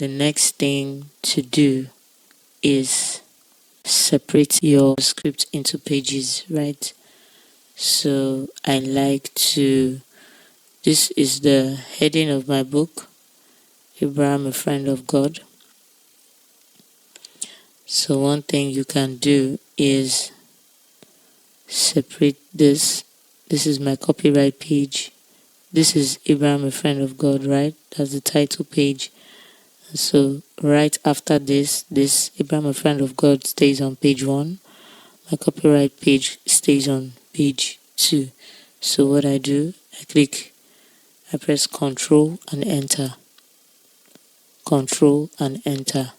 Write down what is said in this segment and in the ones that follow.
The next thing to do is separate your script into pages, right? So I like to, this is the heading of my book, Abraham, a Friend of God. So one thing you can do is separate this. This is my copyright page. This is Abraham, a Friend of God, right? That's the title page. So right after this Abraham, a Friend of God stays on page 1. My copyright page stays on page 2. So what I do, I press Control and Enter. Control and Enter.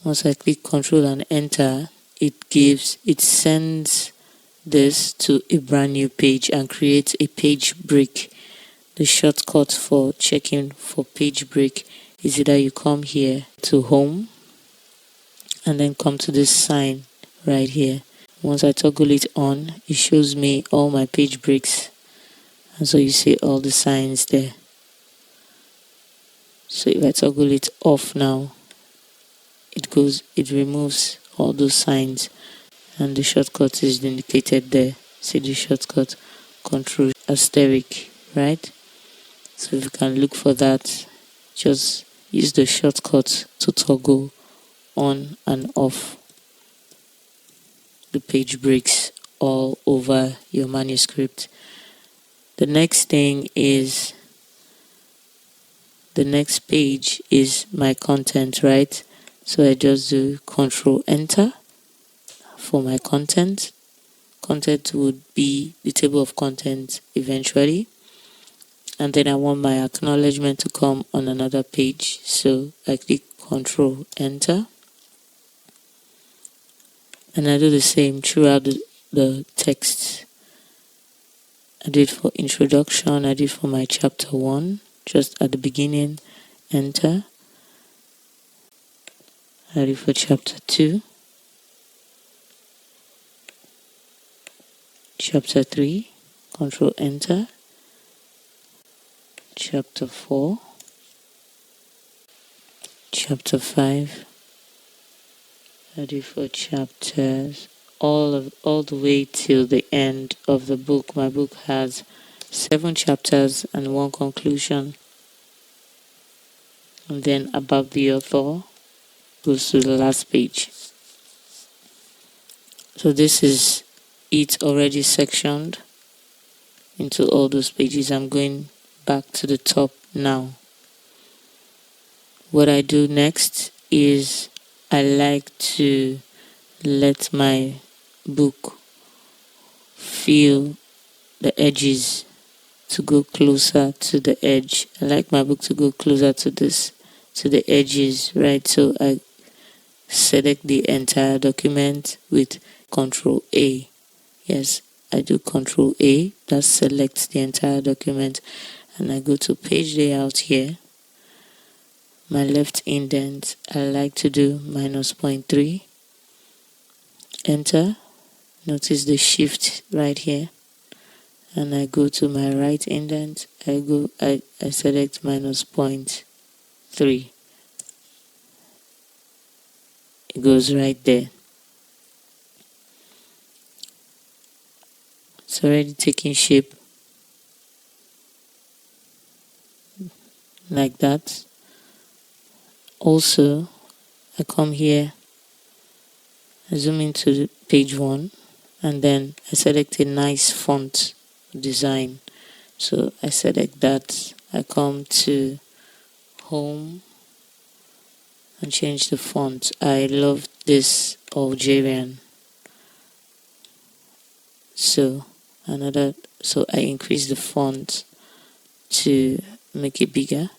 Once I click Control and Enter, it sends this to a brand new page and creates a page break. The shortcut for checking for page break is either you come here to Home and then come to this sign right here. Once I toggle it on, it shows me all my page breaks, and so you see all the signs there. So if I toggle it off now, it removes all those signs, and the shortcut is indicated there. See the shortcut, Control asterisk, right? So if you can look for that, just use the shortcut to toggle on and off the page breaks all over your manuscript. The next page is my content, right? So I just do Control Enter for my content. Content would be the table of contents eventually. And then I want my acknowledgement to come on another page. So I click Control Enter. And I do the same throughout the text. I did for introduction, I did for my chapter 1, just at the beginning, Enter. I did for chapter 2, chapter 3, Control Enter, chapter 4, chapter 5. I did for chapters all the way till the end of the book. My book has 7 chapters and 1 conclusion. And then above the author goes to the last page. So this is it already sectioned into all those pages. I'm going back to the top now. What I do next is I like to let my book feel the edges to go closer to the edge. I like my book to go closer to the edges, right? So I select the entire document with Control A. Yes, I do Control A. That selects the entire document, and I go to page layout here. My left indent, I like to do -0.3. Enter. Notice the shift right here. And I go to my right indent. I select -0.3. It goes right there. It's already taking shape like that. Also, I come here, I zoom into page 1, and then I select a nice font design. So I select that. I come to Home and change the font. I love this Algerian. So I increase the font to make it bigger,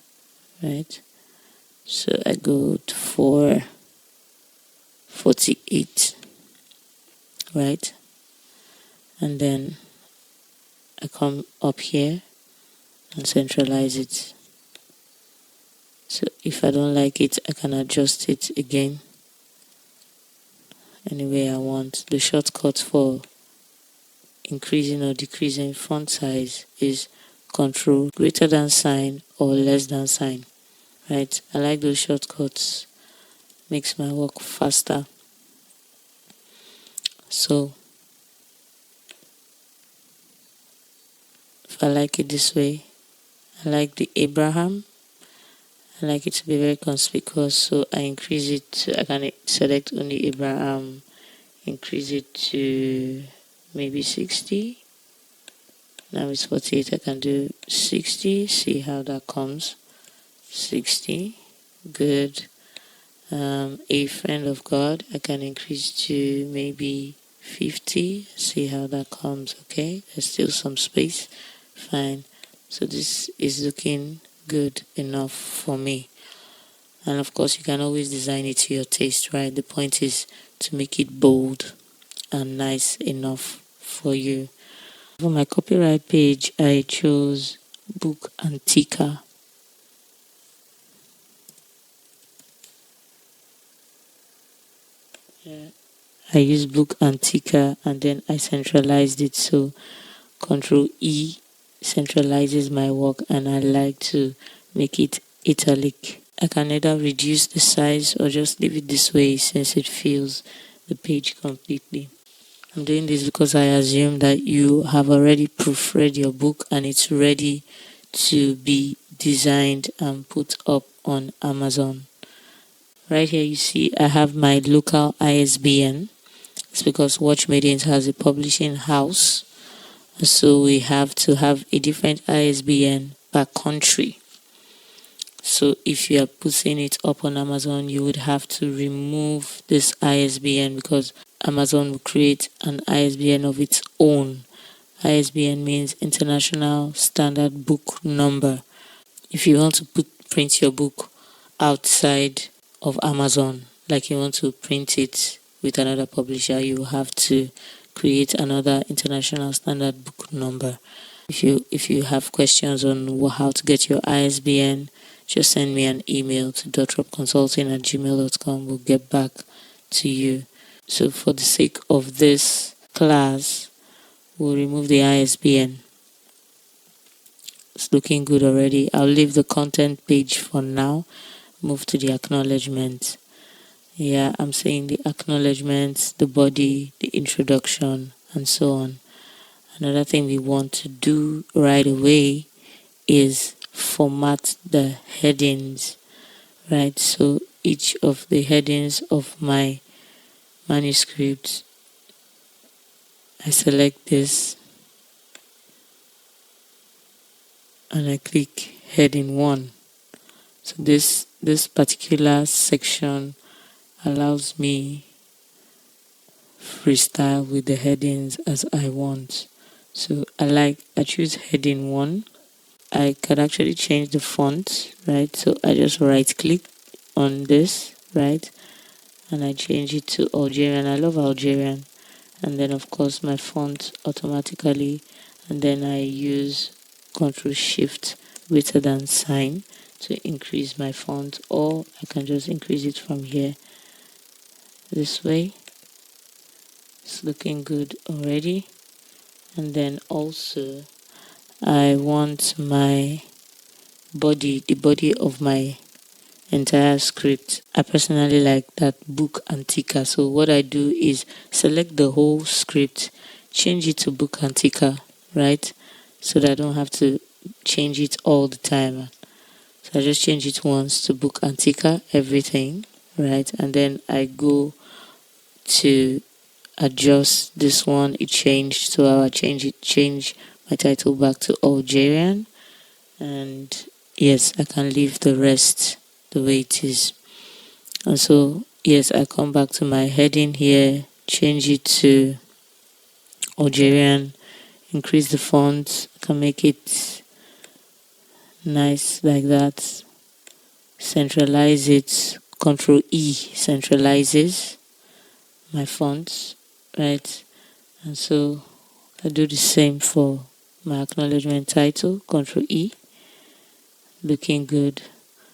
right? So I go for 48, right? And then I come up here and centralize it. So if I don't like it, I can adjust it again any way I want. The shortcut for increasing or decreasing font size is Control greater than sign or less than sign, right? I like those shortcuts, makes my work faster. So if I like it this way, I like the Abraham. I like it to be very conspicuous, so I increase it to, I can select only Abraham, increase it to maybe 60. Now it's 48, I can do 60, see how that comes. 60, good. A friend of God, I can increase to maybe 50, see how that comes. Okay, there's still some space, fine. So this is looking good enough for me. And of course you can always design it to your taste, right? The point is to make it bold and nice enough for you. For my copyright page, I chose Book Antica. I use Book Antica and then I centralized it, so Control E centralizes my work, and I like to make it italic. I can either reduce the size or just leave it this way since it fills the page completely. I'm doing this because I assume that you have already proofread your book and it's ready to be designed and put up on Amazon. Right here you see I have my local ISBN. It's because Watch Maidens has a publishing house, so we have to have a different ISBN per country. So if you are putting it up on Amazon, you would have to remove this ISBN because Amazon will create an ISBN of its own. ISBN means International Standard Book Number. If you want to print your book outside of Amazon, like you want to print it with another publisher, you have to create another International Standard Book Number. If you have questions on how to get your ISBN, just send me an email to dotrupconsulting@gmail.com. We'll get back to you. So for the sake of this class, we'll remove the ISBN. It's looking good already. I'll leave the content page for now. Move to the acknowledgments. Yeah, I'm saying the acknowledgments, the body, the introduction, and so on. Another thing we want to do right away is format the headings, right? So each of the headings of my manuscript, I select this and I click heading 1. So this particular section allows me freestyle with the headings as I want. So I choose heading 1. I could actually change the font, right? So I just right click on this, right? And I change it to Algerian. I love Algerian. And then of course my font automatically, and then I use Ctrl Shift greater than sign to increase my font, or I can just increase it from here this way. It's looking good already. And then also I want my body, the body of my entire script. I personally like that Book Antica. So what I do is select the whole script, change it to Book Antica, right? So that I don't have to change it all the time. So I just change it once to Book Antica, everything, right? And then I go to adjust this one. It changed, so I change my title back to Algerian, and yes, I can leave the rest the way it is. And so yes, I come back to my heading here, change it to Algerian, increase the font, I can make it nice like that, centralize it, Control E centralizes my fonts, right? And so I do the same for my acknowledgement title, Control E, looking good.